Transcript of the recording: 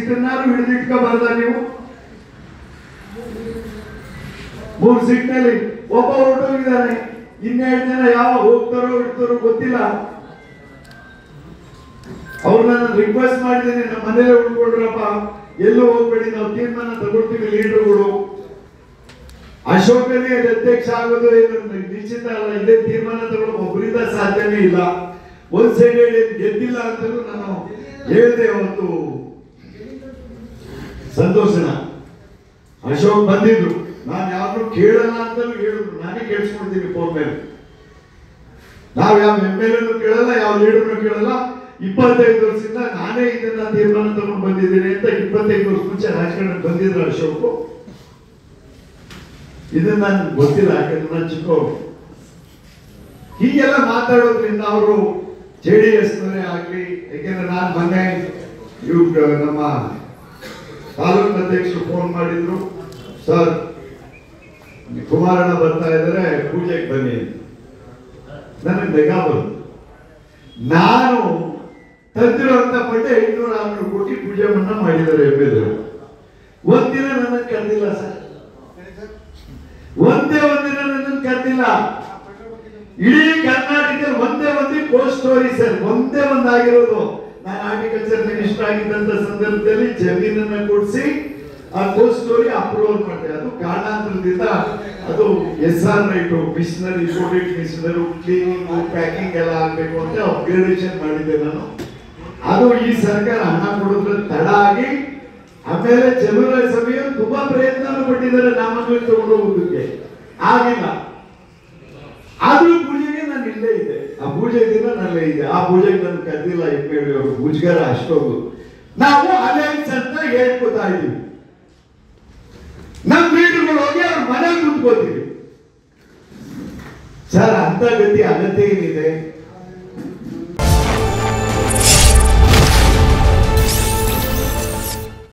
ಸೀಟನ್ನಾರು ಹಿಡಿದಿಟ್ಕೋಬಾರ್ದ ನೀವು? 3 ಸೀಟ್ನಲ್ಲಿ ಒಬ್ಬ ಹೊರಟೋಗಿದ್ದಾನೆ, 12 ಜನ ಯಾವ ಹೋಗ್ತಾರೋ ಇರ್ತಾರೋ ಗೊತ್ತಿಲ್ಲ. ಅವ್ರನ್ನ ರಿಕ್ವೆಸ್ಟ್ ಮಾಡಿದ್ದೇನೆ, ನಮ್ಮ ಮನೇಲೆ ಉಳ್ಕೊಳ್ರಪ್ಪ, ಎಲ್ಲೂ ಹೋಗ್ಬೇಡಿ, ನಾವು ತೀರ್ಮಾನ ತಗೊಳ್ತೀವಿ ಲೀಡರ್ಗಳು. ಅಶೋಕನೇ ಅಧ್ಯಕ್ಷ ಆಗೋದು ಏನು ನಿಶ್ಚಿತ ಅಲ್ಲ, ಇದೇ ತೀರ್ಮಾನ ತಗೊಳ್ಳೋ ಒಬ್ಬರಿಂದ ಸಾಧ್ಯನೇ ಇಲ್ಲ. ಒಂದ್ ಸೈಡ್ ಗೆದ್ದಿಲ್ಲ ಅಂತಲೂ ನಾನು ಹೇಳಿದೆ ಅವತ್ತು. ಸಂತೋಷನ ಅಶೋಕ್ ಬಂದಿದ್ರು, ನಾನು ಯಾರು ಕೇಳಲ್ಲ ಅಂತಲೂ ಹೇಳಿದ್ರು. ನಾನೇ ಕೇಳಿಸ್ಕೊಳ್ತೀನಿ ಫೋನ್ ಮೇಲೆ. ನಾವ್ ಯಾವ MLA ಕೇಳಲ್ಲ, ಯಾವ ಲೀಡರ್ನು ಕೇಳಲ್ಲ. 25 ವರ್ಷದಿಂದ ನಾನೇ ಇದನ್ನ ತೀರ್ಮಾನ ತಗೊಂಡು ಬಂದಿದ್ದೀನಿ ಅಂತ 25 ವರ್ಷ ಮುಂಚೆ ರಾಜಕಾರಣ ಬಂದಿದ್ರು ಅಶೋಕ್. ಇದನ್ನ ನನ್ಗೆ ಗೊತ್ತಿಲ್ಲ, ಯಾಕಂದ್ರೆ ನಾನು ಚಿಕ್ಕವರು. ಹೀಗೆಲ್ಲ ಮಾತಾಡೋದ್ರಿಂದ ಅವರು JDS ನವರೇ ಆಗ್ಲಿ, ಯಾಕೆಂದ್ರೆ ನಾನು ಮೊನ್ನೆ ನಮ್ಮ ತಾಲೂಕು ಅಧ್ಯಕ್ಷರು ಫೋನ್ ಮಾಡಿದ್ರು, ಸರ್ ಕುಮಾರಣ್ಣ ಬರ್ತಾ ಇದ್ದಾರೆ, ಪೂಜೆಗೆ ಬನ್ನಿ. ನನಗೆ ಬೇಗ ಬಂತು. ನಾನು ತಂದಿರುವಂತ ಪಟ್ಟೆ 500-600 ಕೋಟಿ ಪೂಜೆ ಮನ್ನಾ ಮಾಡಿದ್ದಾರೆ MLA. ಒಂದಿನ ನನ್ನ ಕರೆದಿಲ್ಲ ಸರ್, ಒಂದಿನ ನನ್ನ ಕರೆದಿಲ್ಲ. ಇಡೀ ಕರ್ನಾಟಕದಲ್ಲಿ ಒಂದೇ ಕೋಸ್ಟ್ ಸ್ಟೋರಿ ಸರ್, ಒಂದೇ ಆಗಿರೋದು. ನಾನು ಆರ್ಟಿಕಲ್ಚರ್ ಮಿನಿಸ್ಟರ್ ಆಗಿದ್ದಂತ ಸಂದರ್ಭದಲ್ಲಿ ಜಮೀನನ್ನ ಕೊಡಿಸಿ ಆ ಕೋಸ್ಟ್ ಸ್ಟೋರಿ ಅಪ್ರೂವಲ್ ಮಾಡಿದೆ. ಅದು ಕಾರಣಾಂತರದಿಂದ ಅದು SR right, machinery, imported machinery, cleaning, packing ಎಲ್ಲ ಆಗ್ಬೇಕು ಅಂತ ಅಪ್ಗ್ರೇಡೇಷನ್ ಮಾಡಿದ್ದೆ ನಾನು. ಅದು ಈ ಸರ್ಕಾರ ಹಣ ಕೊಡೋದ್ರ ತಡ ಆಗಿ, ಆಮೇಲೆ ಜಮೀನು ಸಭೆಯವರು ತುಂಬಾ ಪ್ರಯತ್ನ ಪಟ್ಟಿದ್ದಾರೆ ನಾಮಕರಣ ತಗೊಂಡು ಹೋಗೋದಕ್ಕೆ, ಆಗಿಲ್ಲ. ಆದ್ರೂ ಪೂಜೆಗೆ ನಾನು ಇಲ್ಲೇ ಇದೆ, ಆ ಪೂಜೆ ದಿನ ನಲ್ಲೇ ಇದೆ. ಆ ಪೂಜೆಗೆ ನಾನು ಕರೆದಿಲ್ಲ MLA ಅವರು, ಮುಜುಗರ ಅಷ್ಟೊಂದು. ನಾವು ಅಲಯನ್ಸ್ ಅಂತ ಹೇಳ್ಕೊತಾ ಇದೀವಿ. ನಮ್ಮ ಲೀಡರ್ಗಳು ಹೋಗಿ ಅವ್ರ ಮನೆಗೆ ಕೂತ್ಕೋತೀವಿ ಸರ್. ಅಂತ ಗತಿ ಅಗತ್ಯ ಏನಿದೆ?